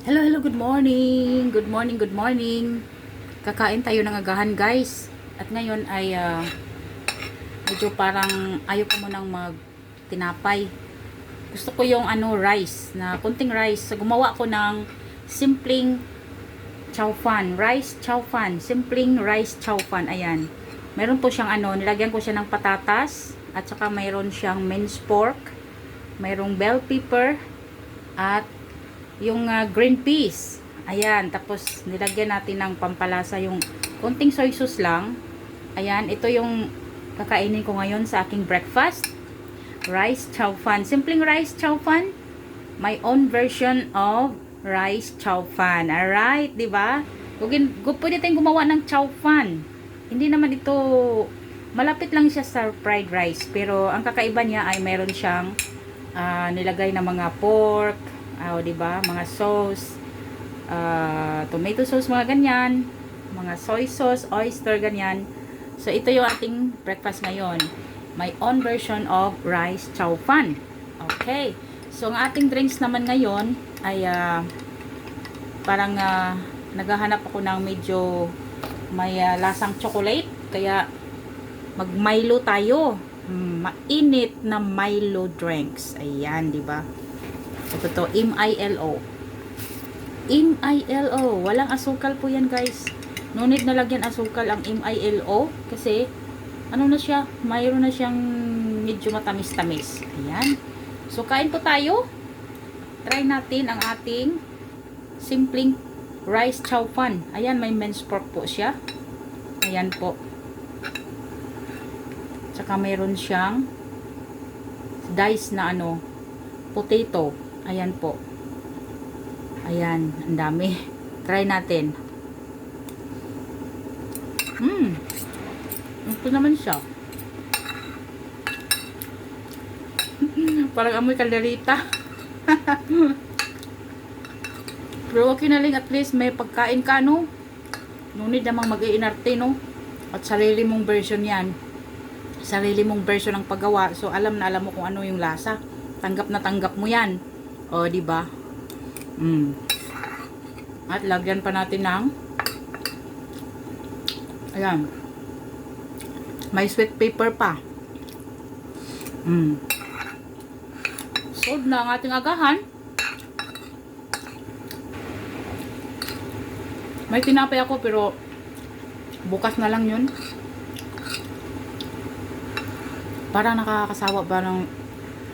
Hello, hello, good morning. Good morning, good morning. Kakain tayo ng agahan, guys. At ngayon ay medyo parang ayaw ko munang mag-tinapay. Gusto ko yung rice, na kunting rice. So, gumawa ko ng simpleng chow fan. Rice chow fan. Simpleng rice chow fan. Ayan. Meron po siyang nilagyan ko siya ng patatas. At saka mayroon siyang minced pork. Mayroong bell pepper. At yung green peas. Ayan, tapos nilagyan natin ng pampalasa yung konting soy sauce lang. Ayan, ito yung kakainin ko ngayon sa aking breakfast. Rice chow fan. Simpleng rice chow fan. My own version of rice chow fan. Alright, di ba? Pwede tayong gumawa ng chow fan. Hindi naman ito, malapit lang siya sa fried rice. Pero ang kakaiba niya ay meron siyang nilagay na mga pork, diba? Mga sauce, tomato sauce, mga ganyan, mga soy sauce, oyster, ganyan. So, ito yung ating breakfast ngayon. My own version of rice chow fan. Okay. So, ang ating drinks naman ngayon ay parang naghahanap ako ng medyo may lasang chocolate. Kaya, mag-Milo tayo. Mainit na Milo drinks. Ayan, diba? Ito to, M-I-L-O. M-I-L-O. Walang asukal po yan, guys. No need na lagyan asukal ang M-I-L-O. Kasi, ano na siya? Mayroon na siyang medyo matamis-tamis. Ayan. So, kain po tayo. Try natin ang ating simpleng rice chow fan. Ayan, may minced pork po siya. Ayan po. Tsaka mayroon siyang diced na potato. Ayan po. Ayan, ang dami. Try natin. Ito naman siya. Parang amoy kalderita. Pero okay na lang, at least may pagkain ka, no? No need namang mag-iinarte, no? At sarili mong version yan. Sarili mong version ng paggawa. So, alam na alam mo kung ano yung lasa. Tanggap na tanggap mo yan. O, diba? At lagyan pa natin ng ayan. May sweet pepper pa. Sold na ang ating agahan. May tinapay ako pero bukas na lang yun. Parang nakakasawa, parang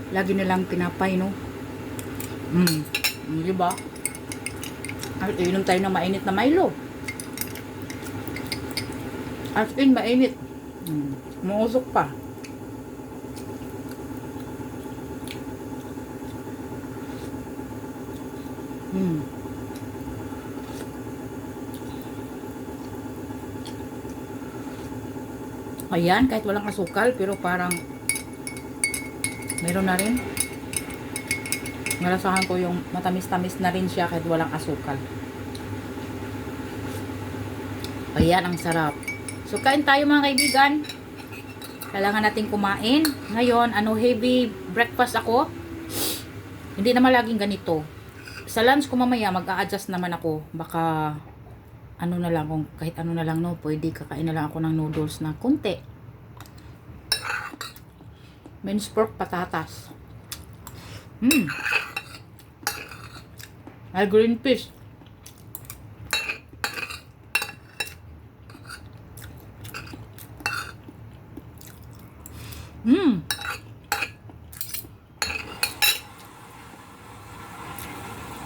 lagi nilang tinapay, no? Diba? At inom tayo ng mainit na Milo. As in, mainit. Mausok pa. Ayan, kahit walang asukal, pero parang meron na rin. Nalasahan ko yung matamis-tamis na rin siya kahit walang asukal. Ayan, ang sarap. So, kain tayo mga kaibigan. Kailangan natin kumain. Ngayon, heavy breakfast ako. Hindi naman laging ganito. Sa lunch ko mamaya, mag-a-adjust naman ako. Baka, na lang, kung kahit ano na lang, no, pwede kakain na lang ako ng noodles na konti. Minced pork, patatas. Ay, green peas.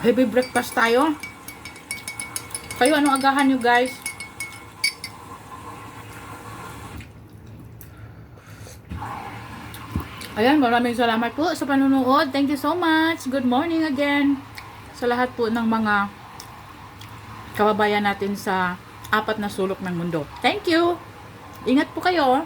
Heavy breakfast tayo. Kayo, anong agahan nyo, guys? Ayan, maraming salamat po sa panunood. Thank you so much. Good morning again sa lahat po ng mga kababayan natin sa apat na sulok ng mundo. Thank you. Ingat po kayo.